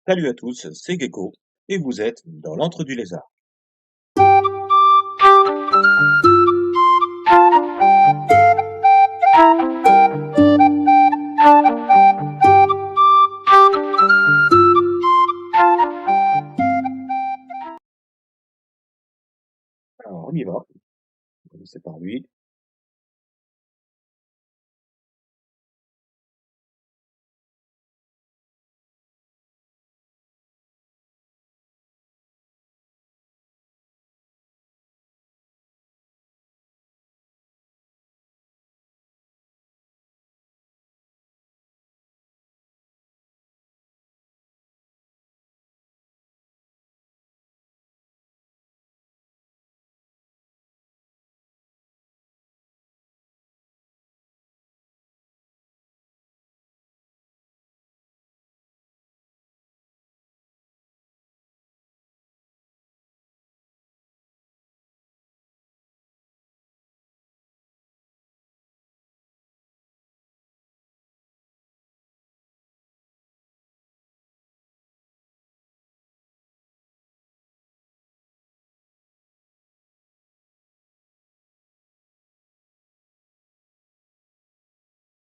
Salut à tous, c'est Gecko et vous êtes dans l'antre du lézard. Alors on y va, on va commencer par lui.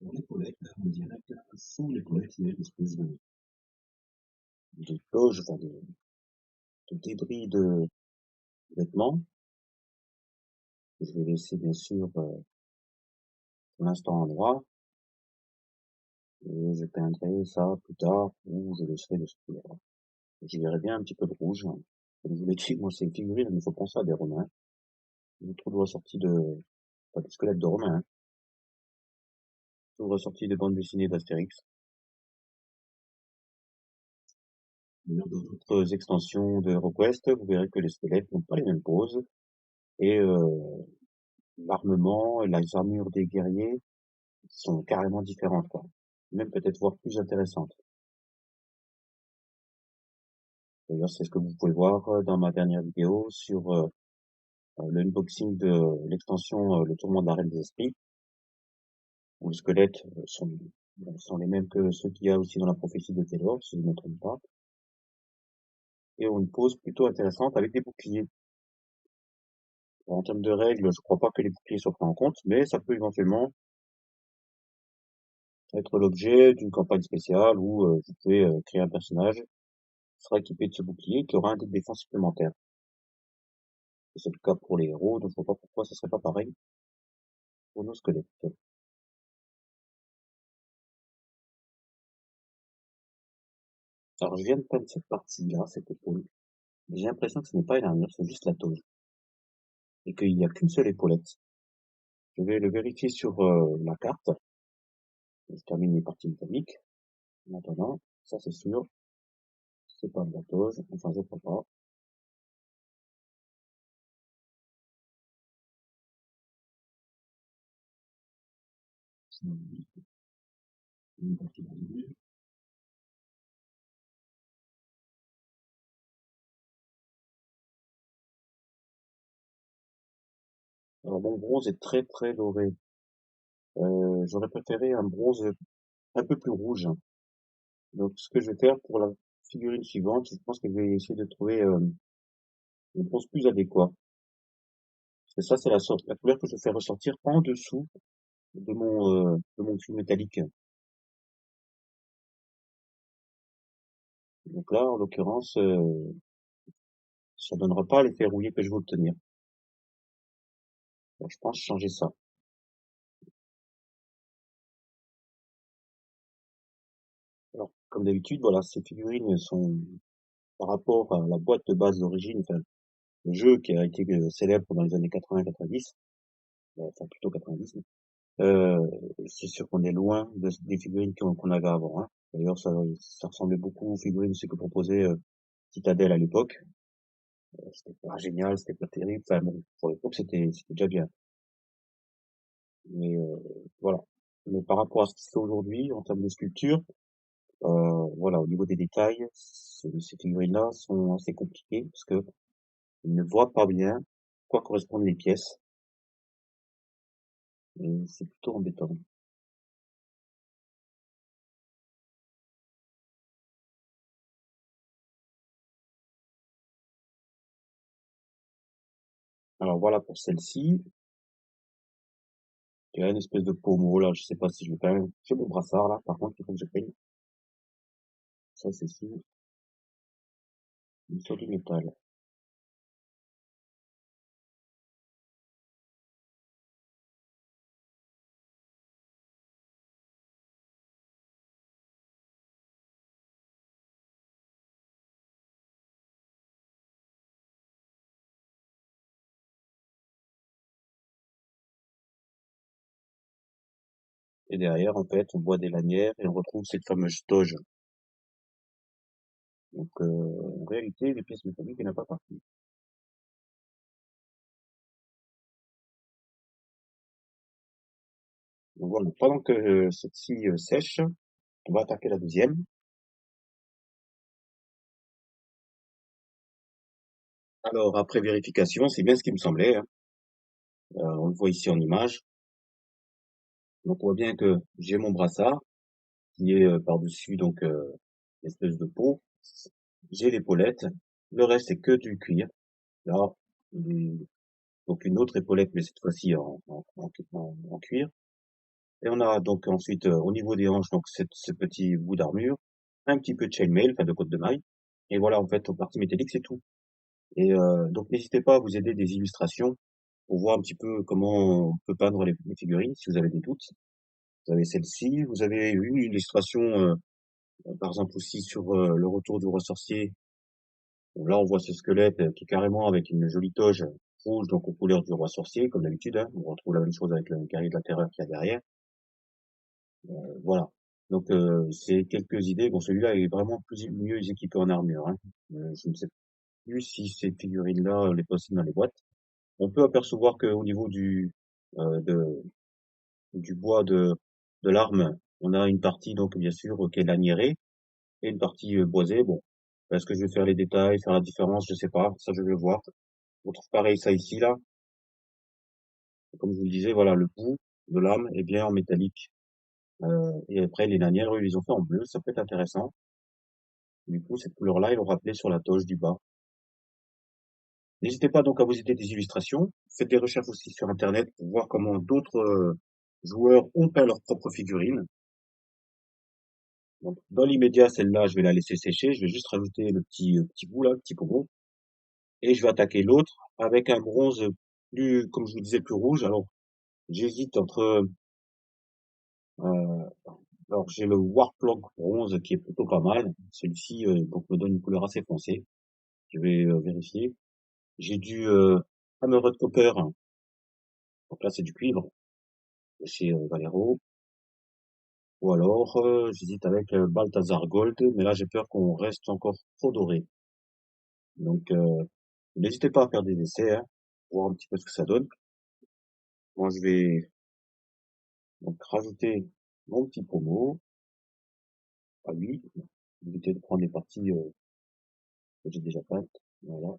Pour l'épaulette, on dirait que sous l'épaulette, il y a une espèce de toge, enfin de débris de vêtements, que je vais laisser bien sûr pour l'instant en noir, et je peindrai ça plus tard, ou je laisserai le couleur. J'y verrai bien un petit peu de rouge. Comme je vous l'ai dit, moi c'est une figurine, mais il faut penser à des Romains. Je trouve ressorti pas du squelette de Romains, hein. Tout ressorti des bandes dessinées d'Astérix. D'ailleurs, dans d'autres extensions de HeroQuest, vous verrez que les squelettes n'ont pas les mêmes poses et l'armement et les armures des guerriers sont carrément différentes, quoi. Même peut-être voire plus intéressantes. D'ailleurs, c'est ce que vous pouvez voir dans ma dernière vidéo sur l'unboxing de l'extension Le Tourment de la Reine des Esprits, où les squelettes sont les mêmes que ceux qu'il y a aussi dans la prophétie de Taylor, si je ne me trompe pas, et ont une pose plutôt intéressante avec des boucliers. En termes de règles, je crois pas que les boucliers soient pris en compte, mais ça peut éventuellement être l'objet d'une campagne spéciale où vous pouvez créer un personnage qui sera équipé de ce bouclier qui aura un dé de défense supplémentaire. C'est le cas pour les héros, donc je vois pas pourquoi ce serait pas pareil pour nos squelettes. Alors je viens de peindre cette partie-là, cette épaule, mais j'ai l'impression que ce n'est pas une armure, c'est juste la toge, et qu'il n'y a qu'une seule épaulette. Je vais le vérifier sur la carte. Je termine les parties mécaniques. En attendant, ça c'est sûr, c'est pas de la toge, enfin je crois pas. C'est une partie d'armure. Alors mon bronze est très très doré. J'aurais préféré un bronze un peu plus rouge. Donc, ce que je vais faire pour la figurine suivante, je pense que je vais essayer de trouver une bronze plus adéquat. Parce que ça, c'est la couleur que je fais ressortir en dessous de mon fil métallique. Donc là, en l'occurrence, ça donnera pas l'effet rouillé que je veux obtenir. Donc, je pense changer ça. Alors, comme d'habitude, voilà, ces figurines sont par rapport à la boîte de base d'origine, enfin, le jeu qui a été célèbre dans les années 80-90, enfin plutôt 90. Euh, c'est sûr qu'on est loin des figurines qu'on avait avant, hein. D'ailleurs, ça ressemblait beaucoup aux figurines ce que proposait Citadel à l'époque. C'était pas génial, c'était pas terrible. Enfin bon, pour l'époque, c'était déjà bien. Mais voilà. Mais par rapport à ce qui se fait aujourd'hui en termes de sculpture, voilà, au niveau des détails, ces figurines-là sont assez compliquées parce que on ne voit pas bien à quoi correspondent les pièces. Et c'est plutôt embêtant. Alors voilà pour celle-ci, qui a une espèce de pommeau là, je sais pas si je vais quand même. J'ai mon brassard là, par contre, il faut que je prenne. Ça c'est sûr, sur du métal. Et derrière, en fait, on voit des lanières et on retrouve cette fameuse toge. Donc, en réalité, les pièces métalliques, il n'y en a pas partout. Donc voilà, pendant que celle-ci sèche, on va attaquer la deuxième. Alors, après vérification, c'est bien ce qui me semblait, hein. On le voit ici en image. Donc, on voit bien que j'ai mon brassard qui est par-dessus, donc, l'espèce de peau. J'ai l'épaulette. Le reste, c'est que du cuir. Là, une- donc une autre épaulette, mais cette fois-ci en cuir. Et on a donc ensuite, au niveau des hanches, donc ce petit bout d'armure, un petit peu de chainmail, enfin de côte de maille. Et voilà, en fait, en partie métallique, c'est tout. Et donc n'hésitez pas à vous aider des illustrations pour voir un petit peu comment on peut peindre les figurines, si vous avez des doutes. Vous avez celle-ci, vous avez une illustration, par exemple aussi sur le retour du roi sorcier. Bon, là, on voit ce squelette qui est carrément avec une jolie toge rouge, donc aux couleurs du roi sorcier, comme d'habitude, hein. On retrouve la même chose avec le guerrier de la terreur qu'il y a derrière. Voilà. Donc, c'est quelques idées. Bon, celui-là est vraiment mieux équipé en armure, hein. Je ne sais plus si ces figurines-là, les possèdent dans les boîtes. On peut apercevoir qu'au niveau euh, de, du bois de l'arme, on a une partie, donc, bien sûr, qui est laniérée et une partie boisée. Bon. Est-ce que je vais faire les détails, faire la différence? Je sais pas. Ça, je vais le voir. On trouve pareil ça ici, là. Comme je vous le disais, voilà, le bout de l'arme est bien en métallique. Et après, les lanières, eux, ils ont fait en bleu. Ça peut être intéressant. Du coup, cette couleur-là, ils l'ont rappelé sur la toge du bas. N'hésitez pas donc à vous aider des illustrations. Faites des recherches aussi sur Internet pour voir comment d'autres joueurs ont peint leurs propres figurines. Donc, dans l'immédiat, celle-là, je vais la laisser sécher. Je vais juste rajouter le petit bout là, le petit pommeau. Et je vais attaquer l'autre avec un bronze plus, comme je vous disais, plus rouge. Alors, j'hésite entre, euh, alors j'ai le Warplock bronze qui est plutôt pas mal. Celui-ci, donc me donne une couleur assez foncée. Je vais vérifier. J'ai du Hammered Copper. Donc là, c'est du cuivre de chez Valero. Ou alors, j'hésite avec Balthazar Gold, mais là, j'ai peur qu'on reste encore trop doré. Donc, n'hésitez pas à faire des essais, hein, voir un petit peu ce que ça donne. Moi, je vais donc rajouter mon petit pommeau à lui, éviter de prendre les parties que j'ai déjà faites. Voilà.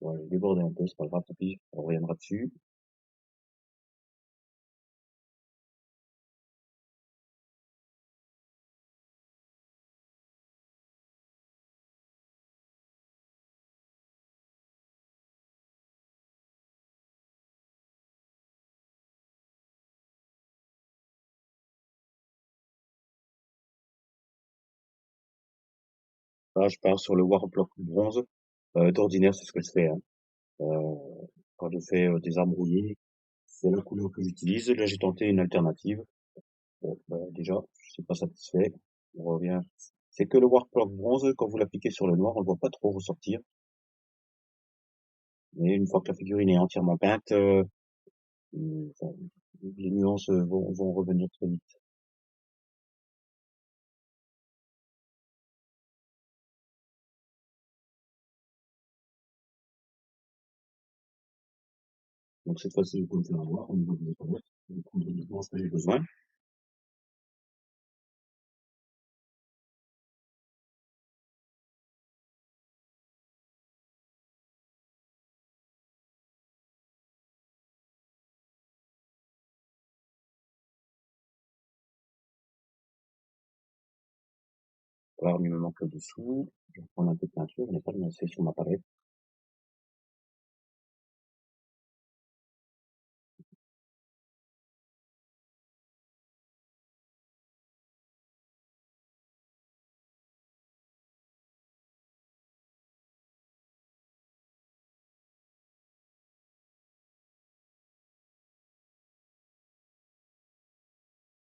Voilà, je déborde un peu, c'est pas grave, tant pis, on reviendra dessus. Là, je pars sur le Warplock bronze. D'ordinaire, c'est ce que je fais, hein. Euh, quand je fais des armes rouillées, c'est la couleur que j'utilise. Là, j'ai tenté une alternative. Bon, bah, déjà, je suis pas satisfait. On revient. C'est que le Warplock bronze, quand vous l'appliquez sur le noir, on ne voit pas trop ressortir. Mais une fois que la figurine est entièrement peinte, enfin, les nuances vont revenir très vite. Donc cette fois-ci, je peux me faire avoir au niveau des épaulettes. Je vais prendre uniquement ce que j'ai besoin. Alors, il me manque le dessous. Je vais prendre un peu de peinture, je n'ai pas de assez sur ma palette.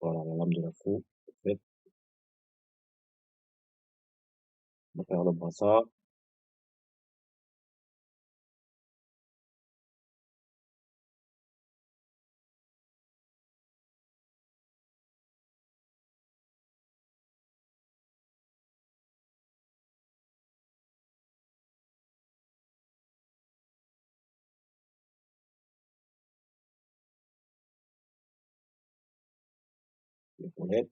Voilà, la lame de la faux. En fait, on va faire le brassard, les roulettes.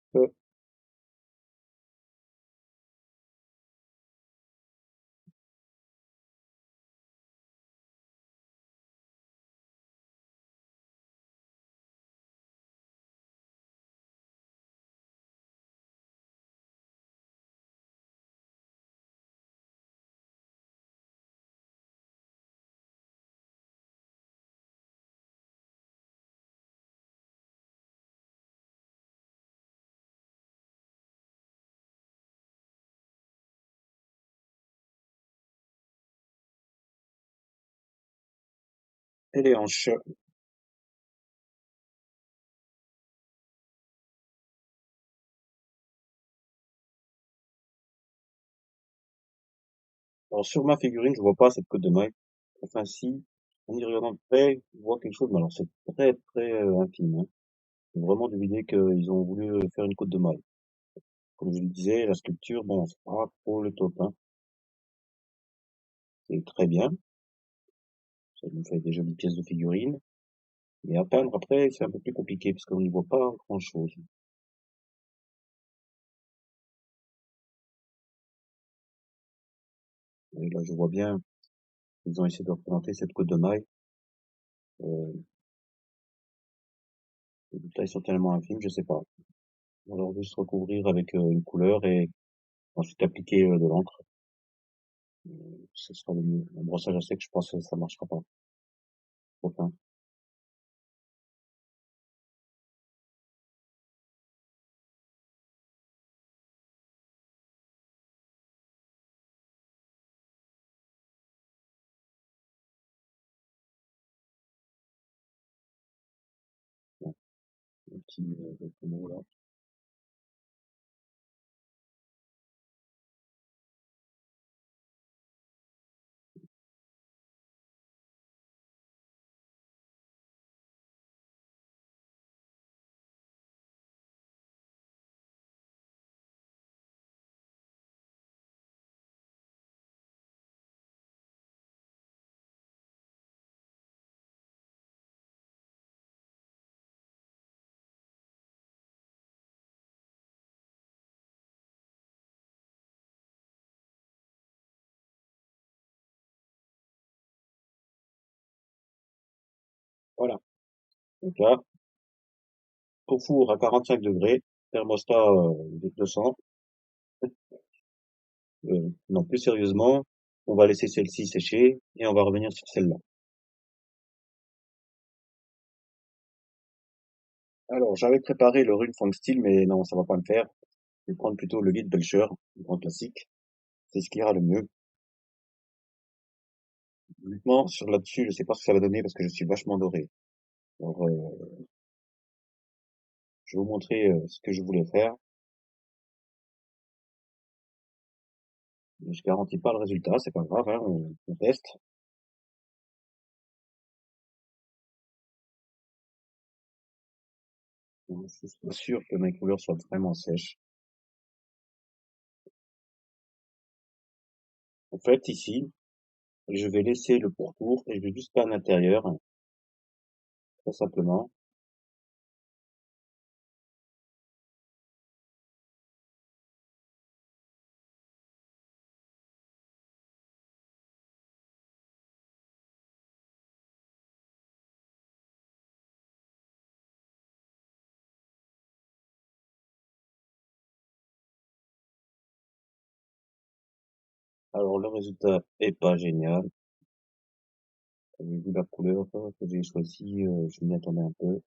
Et les hanches. Alors, sur ma figurine, je vois pas cette côte de maille. Enfin, si, en y regardant de près, je vois quelque chose, mais alors c'est très, très infime, hein. J'ai vraiment deviné qu'ils ont voulu faire une côte de maille. Comme je le disais, la sculpture, bon, c'est pas trop le top, hein. C'est très bien. Ça nous fait des jolies pièces de figurines. Mais à peindre après, c'est un peu plus compliqué parce qu'on n'y voit pas grand-chose. Et là, je vois bien, ils ont essayé de représenter cette côte de maille. Euh, les détails sont tellement infimes, je sais pas. Alors, juste recouvrir avec une couleur et ensuite appliquer de l'encre. Ce sera le mieux. Un brossage à sec, je pense que ça marchera pas. Trop fin. Bon, un petit mot là. Voilà. Donc là, au four à 45 degrés, thermostat 200. Non, plus sérieusement, on va laisser celle-ci sécher et on va revenir sur celle-là. Alors, j'avais préparé le Rune Steel, mais non, ça va pas le faire. Je vais prendre plutôt le Lead Belcher, le grand classique. C'est ce qui ira le mieux. Honnêtement, sur là-dessus, je sais pas ce que ça va donner parce que je suis vachement doré. Alors, je vais vous montrer ce que je voulais faire. Je garantis pas le résultat, c'est pas grave, hein, on teste. Je suis sûr que mes couleurs soient vraiment sèches. En fait, ici, je vais laisser le pourtour et je vais juste peindre l'intérieur, très simplement. Alors le résultat est pas génial. Vu la couleur que j'ai choisie, je m'y attendais un peu.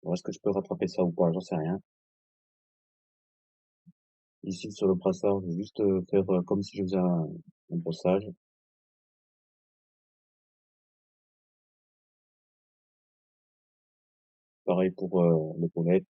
Alors est-ce que je peux rattraper ça ou pas? J'en sais rien. Ici sur le brassard, je vais juste faire comme si je faisais un brossage. Pareil pour l'épaulette.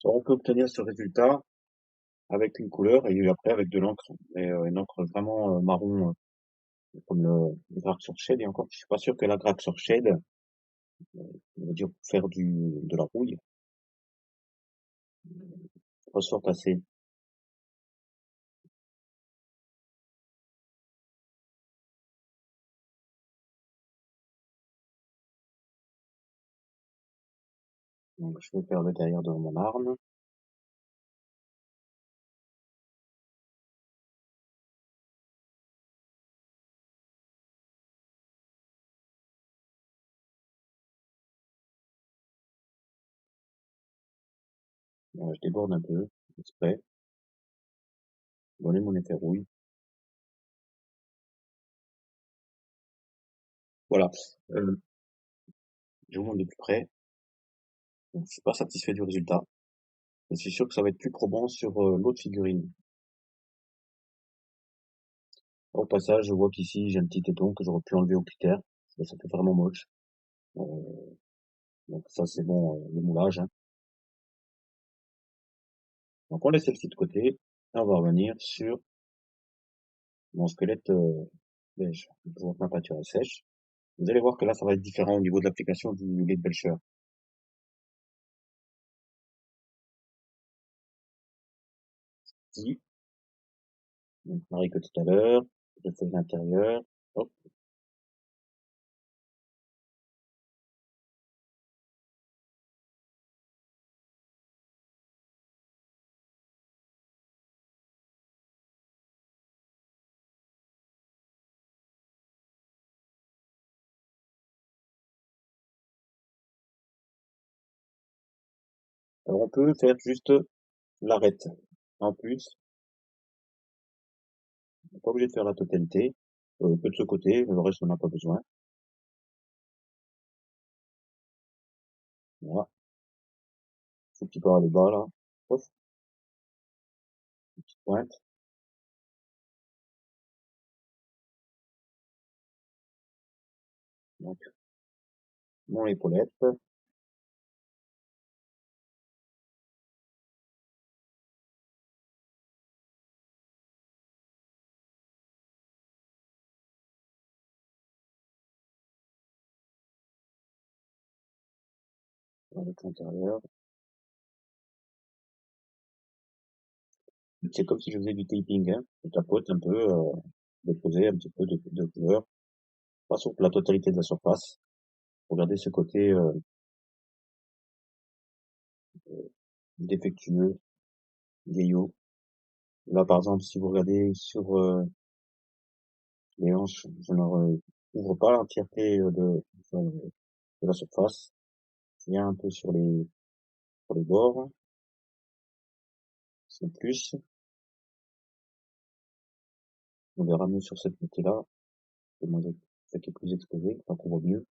Alors, on peut obtenir ce résultat avec une couleur et après avec de l'encre. Mais une encre vraiment marron, comme le Crack sur Shade. Et encore, je suis pas sûr que la Crack sur Shade, on va dire pour faire de la rouille, ressorte assez. Donc je vais faire le derrière de mon arme. Je déborde un peu, exprès, donner mon effet rouille. Voilà. Euh, je vous montre de plus près. Donc, je suis pas satisfait du résultat. Je suis sûr que ça va être plus probant sur l'autre figurine. Au passage, je vois qu'ici, j'ai un petit téton que j'aurais pu enlever au clitter. Ça fait vraiment moche. Euh, donc ça, c'est bon, le moulage, hein. Donc on laisse celle-ci de côté. Et on va revenir sur mon squelette beige. Je vois que ma peinture est sèche. Vous allez voir que là, ça va être différent au niveau de l'application du lait de Belcher. Ici, donc pareil que tout à l'heure. Je fais l'intérieur. Hop, alors on peut faire juste l'arête. En plus, on n'est pas obligé de faire la totalité. Que de ce côté, le reste on n'a pas besoin. Voilà. Ce petit par le bas là. Hop, petite pointe. Donc, mon épaulette, avec l'intérieur. C'est comme si je faisais du taping, hein. Je tapote un peu, de poser un petit peu de couleur. Pas sur la totalité de la surface. Regardez ce côté défectueux, vieillot. Là, par exemple, si vous regardez sur les hanches, je ne couvre pas l'entièreté de la surface. Il y a un peu sur les bords, c'est plus. On verra mieux sur cette partie-là. C'est moins, celle qui est plus exposée, on couvre mieux.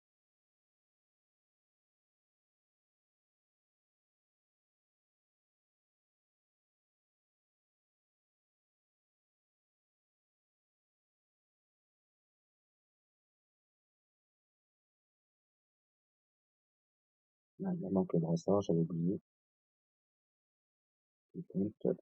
Là, il manque le brassard, j'avais oublié. Donc,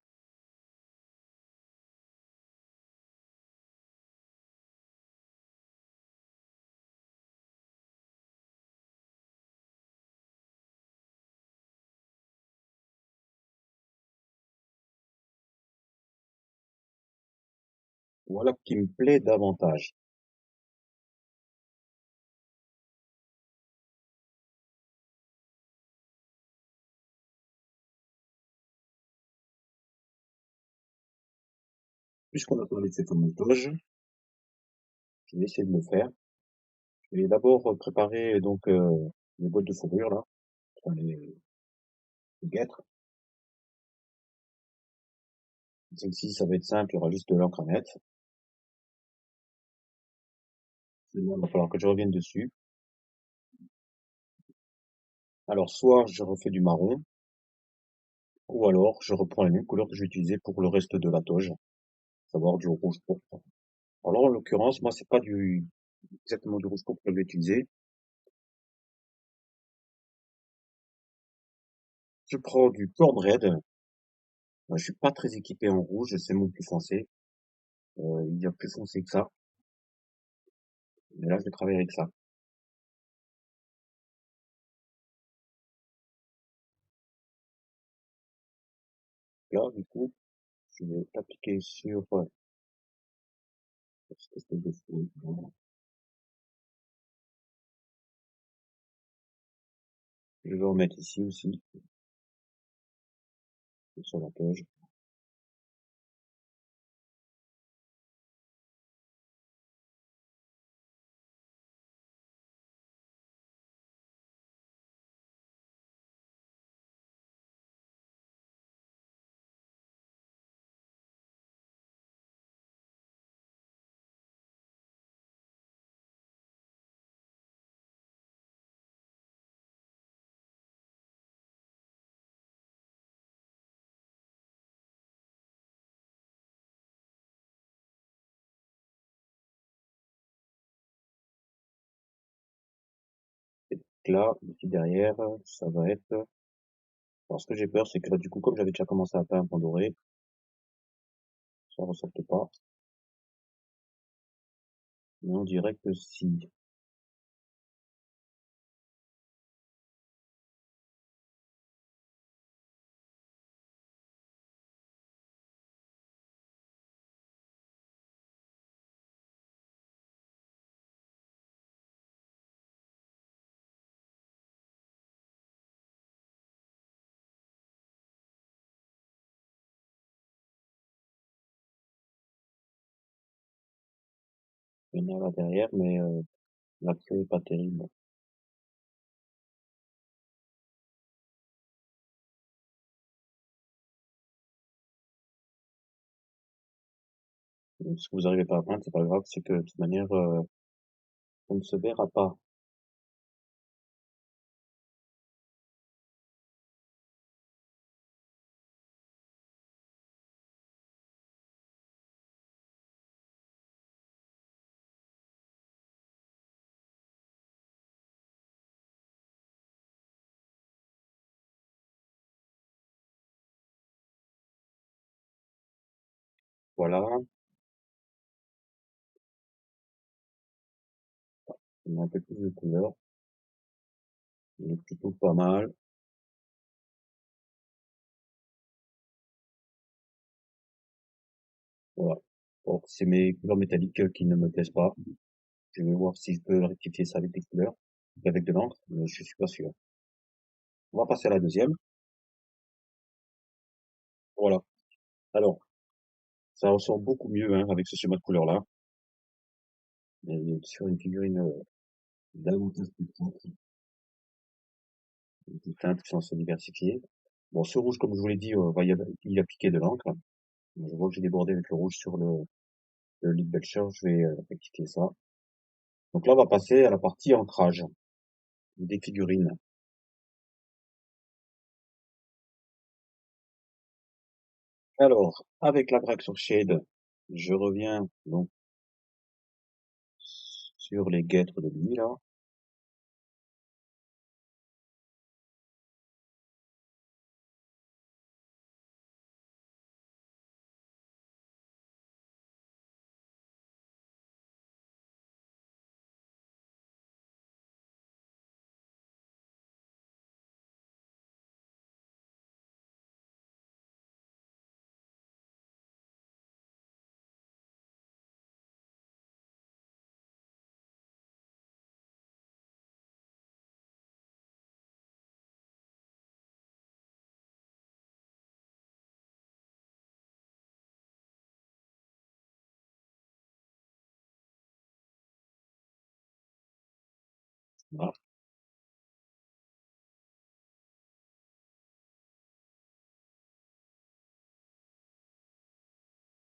Voilà qui me plaît davantage. Puisqu'on a parlé de ces fameuses doges, je vais essayer de le faire. Je vais d'abord préparer donc les boîtes de fourrure là, enfin les guêtres. Celle-ci, ça va être simple, il y aura juste de l'encre à mettre. Sinon, il va falloir que je revienne dessus. Alors, soit je refais du marron, ou alors je reprends la même couleur que j'ai utilisée pour le reste de la toge, à savoir du rouge pourpre. Alors, en l'occurrence, moi, c'est pas exactement du rouge pourpre que je vais utiliser. Je prends du cornred. Je suis pas très équipé en rouge, c'est mon plus foncé. Il y a plus foncé que ça. Mais là, je vais travailler avec ça. Là, du coup, je vais appliquer sur cette espèce de fouille. Je vais en mettre ici aussi, sur la toge. Et donc là, ici derrière, ça va être... Alors, ce que j'ai peur, c'est que là, du coup, comme j'avais déjà commencé à peindre en doré, ça ressorte pas. Mais on dirait que si. Il y en a là derrière, mais l'accès est pas terrible. Donc, si vous n'arrivez pas à peindre, c'est pas grave, c'est que de toute manière, on ne se verra pas. Voilà, on a un peu plus de couleur. Il est plutôt pas mal. Voilà. Bon, c'est mes couleurs métalliques qui ne me plaisent pas. Je vais voir si je peux rectifier ça avec des couleurs, avec de l'encre, mais je suis pas sûr. On va passer à la deuxième. Voilà. Alors, ça ressort beaucoup mieux hein, avec ce schéma de couleur-là. Mais sur une figurine davantage plus propre, des teintes qui sont assez diversifiées. Bon, ce rouge, comme je vous l'ai dit, on va y appliquer de l'encre. Je vois que j'ai débordé avec le rouge sur le Lead Belcher, je vais rectifier ça. Donc là, on va passer à la partie ancrage des figurines. Alors, avec la Braxor Shade, je reviens donc sur les guêtres de lui, là. Voilà.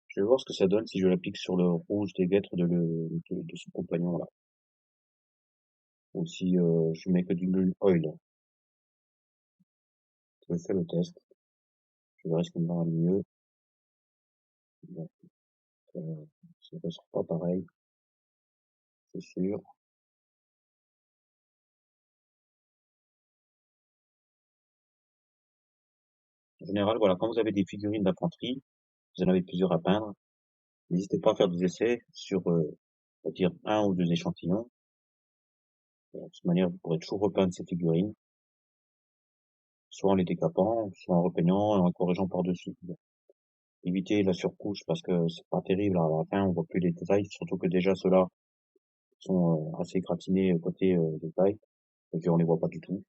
Je vais voir ce que ça donne si je l'applique sur le rouge des guêtres de son compagnon là. Ou si je mets que du Null Oil. Je fais le test. Je verrai ce qui me va le mieux. Donc, ça ne sera pas pareil, c'est sûr. En général, voilà, quand vous avez des figurines d'infanterie, vous en avez plusieurs à peindre, n'hésitez pas à faire des essais sur, on va dire, un ou deux échantillons. De toute manière, vous pourrez toujours repeindre ces figurines, soit en les décapant, soit en repeignant et en corrigeant par-dessus. Bon, évitez la surcouche parce que c'est pas terrible. À la fin, on voit plus les détails, surtout que déjà ceux-là sont assez gratinés côté détails, et puis on les voit pas du tout.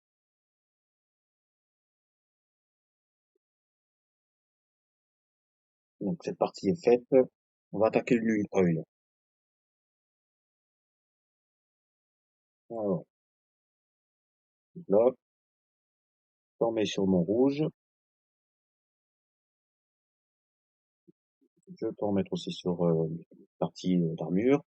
Donc cette partie est faite. On va attaquer le Null Oil. Alors, là, j'en mets sur mon rouge. Je peux en mettre aussi sur partie d'armure.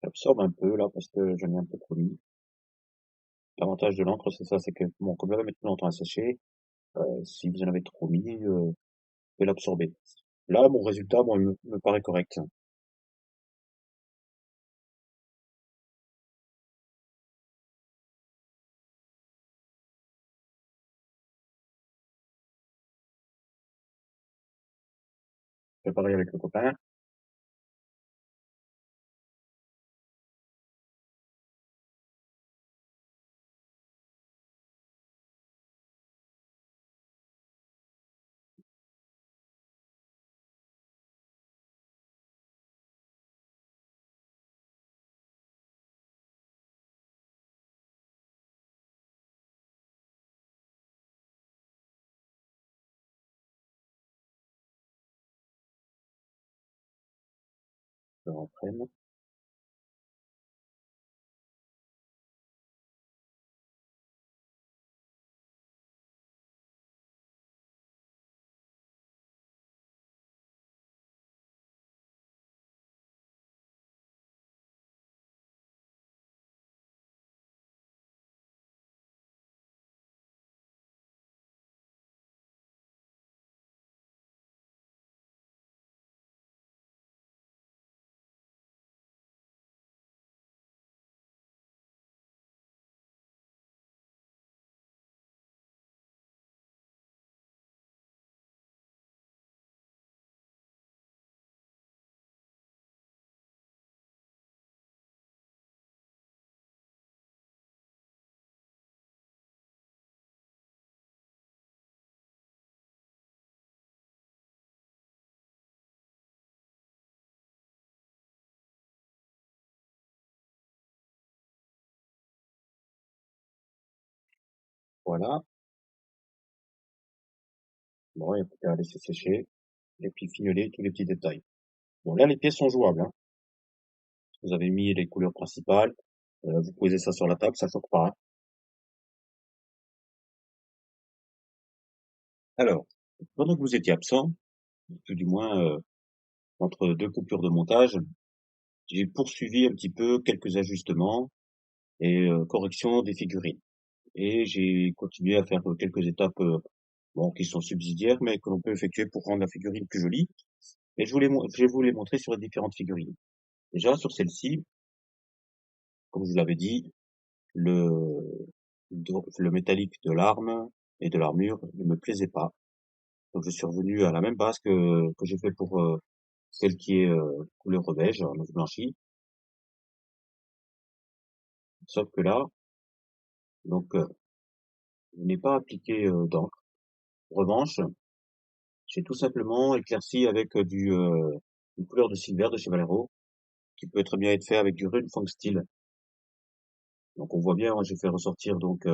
J'absorbe un peu là parce que j'en ai un peu trop mis. L'avantage de l'encre, c'est ça, c'est que bon, comme elle va mettre plus longtemps à sécher, si vous en avez trop mis, vous pouvez l'absorber. Là, mon résultat, bon, il me paraît correct. Je fais pareil avec le copain. Je reprenne. Voilà. Bon, il n'y a plus qu'à laisser sécher et puis fignoler tous les petits détails. Bon, là, les pièces sont jouables, hein. Vous avez mis les couleurs principales. Vous posez ça sur la table, ça choque pas, hein. Alors, pendant que vous étiez absent, tout du moins, entre 2 coupures de montage, j'ai poursuivi un petit peu quelques ajustements et corrections des figurines et j'ai continué à faire, quelques étapes, bon, qui sont subsidiaires, mais que l'on peut effectuer pour rendre la figurine plus jolie et je vais vous les montrer sur les différentes figurines. Déjà sur celle-ci, comme je vous l'avais dit, le le métallique de l'arme et de l'armure ne me plaisait pas. Donc je suis revenu à la même base que j'ai fait pour, celle qui est, couleur beige, rouge blanchi. Sauf que là, donc, je n'ai pas appliqué, d'encre. En revanche, j'ai tout simplement éclairci avec, une couleur de silver de chez Valero, qui peut très bien être fait avec du Runefeng Steel. Donc on voit bien, hein, j'ai fait ressortir donc,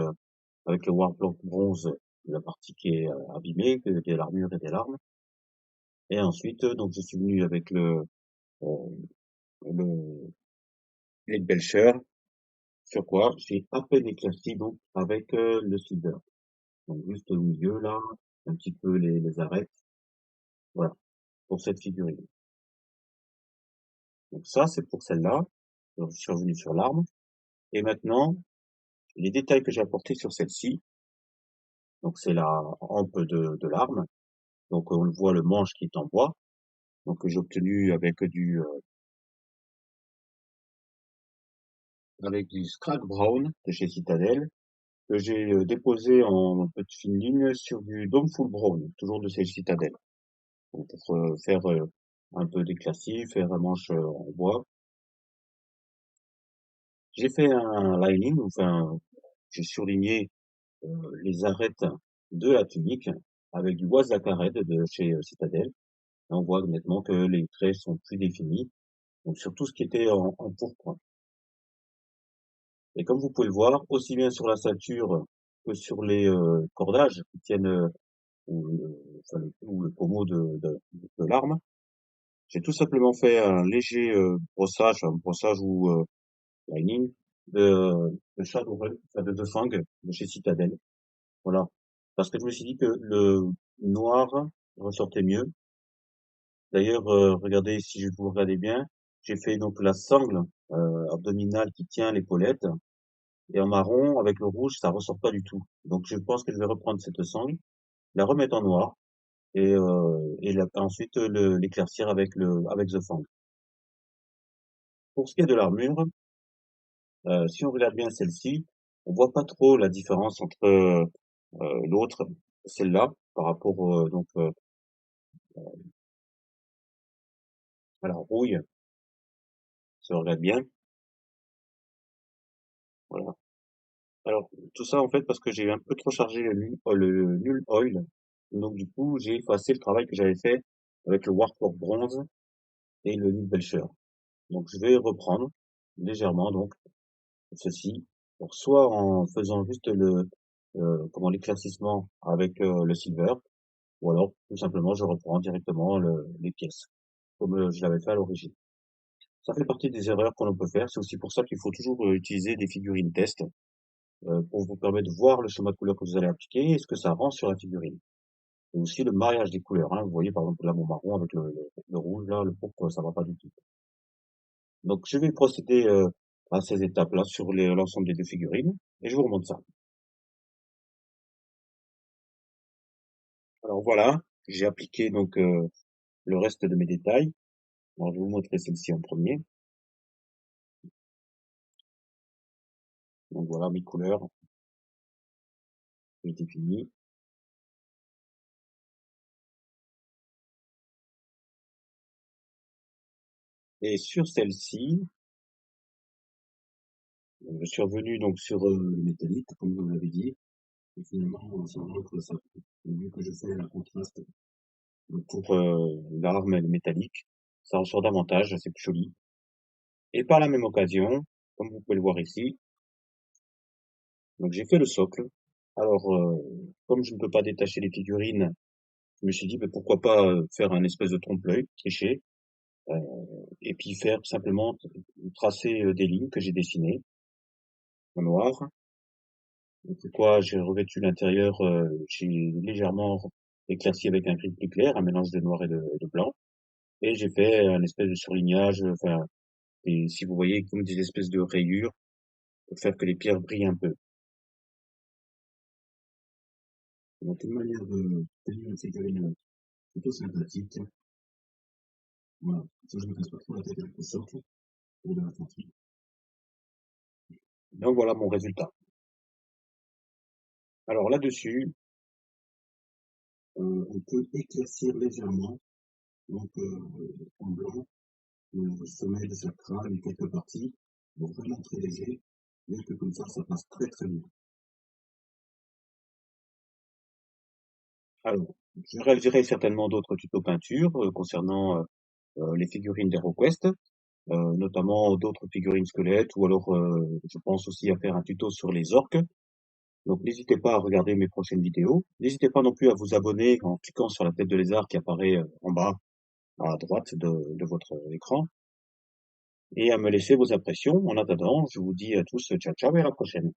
avec le Warplock bronze, la partie qui est, abîmée, qui est l'armure et des larmes. Et ensuite, donc je suis venu avec le Belcher, sur quoi j'ai à peine éclairci donc avec, le silver. Donc juste au milieu là, un petit peu les arêtes, voilà, pour cette figurine. Donc ça, c'est pour celle-là. Donc je suis revenu sur l'arme. Et maintenant, les détails que j'ai apportés sur celle-ci, donc c'est la hampe de l'arme. Donc on le voit, le manche qui est en bois, donc que j'ai obtenu avec du Scrag Brown de chez Citadel, que j'ai déposé en petite fine ligne sur du Domeful Brown, toujours de chez Citadel. Donc pour faire un peu d'éclaircie, faire un manche en bois. J'ai fait un lining, enfin j'ai surligné les arêtes de la tunique avec du Wazakarred de chez Citadel. Et on voit nettement que les traits sont plus définis, donc sur tout ce qui était en pourpre. Et comme vous pouvez le voir, aussi bien sur la ceinture que sur les cordages qui tiennent ou le pommeau de l'arme, j'ai tout simplement fait un léger brossage, un brossage ou lining de Shadowrun, enfin de The Fang de chez Citadel. Voilà. Parce que je me suis dit que le noir ressortait mieux. D'ailleurs, regardez, si je vous regardez bien, j'ai fait donc la sangle abdominale qui tient l'épaulette. Et en marron, avec le rouge, ça ressort pas du tout. Donc je pense que je vais reprendre cette sangle, la remettre en noir et ensuite l'éclaircir avec The Fang. Pour ce qui est de l'armure, si on regarde bien celle-ci, on voit pas trop la différence entre l'autre, celle-là, par rapport à la rouille. Si on regarde bien, voilà. Alors tout ça en fait parce que j'ai un peu trop chargé le Null Oil. Donc du coup, j'ai effacé le travail que j'avais fait avec le Warpcore bronze et le Null Belcher. Donc je vais reprendre légèrement donc ceci. Donc soit en faisant juste l'éclaircissement avec le silver, ou alors tout simplement je reprends directement les pièces comme je l'avais fait à l'origine. Ça fait partie des erreurs qu'on peut faire. C'est aussi pour ça qu'il faut toujours utiliser des figurines test pour vous permettre de voir le schéma de couleur que vous allez appliquer et ce que ça rend sur la figurine. Et aussi le mariage des couleurs. Hein. Vous voyez par exemple là mon marron avec le rouge, là, le pourpre, ça va pas du tout. Donc je vais procéder à ces étapes-là sur l'ensemble des deux figurines et je vous remonte ça. Alors voilà, j'ai appliqué donc le reste de mes détails. Alors je vais vous montrer celle-ci en premier. Donc voilà mes couleurs, j'ai défini. Et sur celle-ci, je suis revenu donc sur le métallique, comme vous l'avez dit. Et finalement, ça montre ça. Vu que je fais la contraste pour l'arme et le métallique, ça ressort davantage, c'est plus joli. Et par la même occasion, comme vous pouvez le voir ici, donc j'ai fait le socle. Alors, comme je ne peux pas détacher les figurines, je me suis dit, mais pourquoi pas faire un espèce de trompe-l'œil, tricher, euh, et puis faire simplement tracer des lignes que j'ai dessinées en noir. Donc, c'est quoi, j'ai revêtu l'intérieur, j'ai légèrement éclairci avec un gris plus clair, un mélange de noir et de blanc. et j'ai fait un espèce de surlignage, enfin, et si vous voyez comme des espèces de rayures pour faire que les pierres brillent un peu. Donc une manière de tenir une figurine plutôt sympathique. Voilà, ça je me casse pas trop la tête avec le socle pour de la fatigue. Donc voilà mon résultat. Alors là-dessus, on peut éclaircir légèrement, donc en blanc, le sommet de chaque crâne et quelques parties, donc vraiment très léger, bien que comme ça passe très très bien. Alors, je réaliserai certainement d'autres tutos peinture concernant les figurines d'HeroQuest, notamment d'autres figurines squelettes, ou alors je pense aussi à faire un tuto sur les orques. Donc n'hésitez pas à regarder mes prochaines vidéos. N'hésitez pas non plus à vous abonner en cliquant sur la tête de lézard qui apparaît en bas à droite de votre écran et à me laisser vos impressions. En attendant, je vous dis à tous ciao ciao et à la prochaine.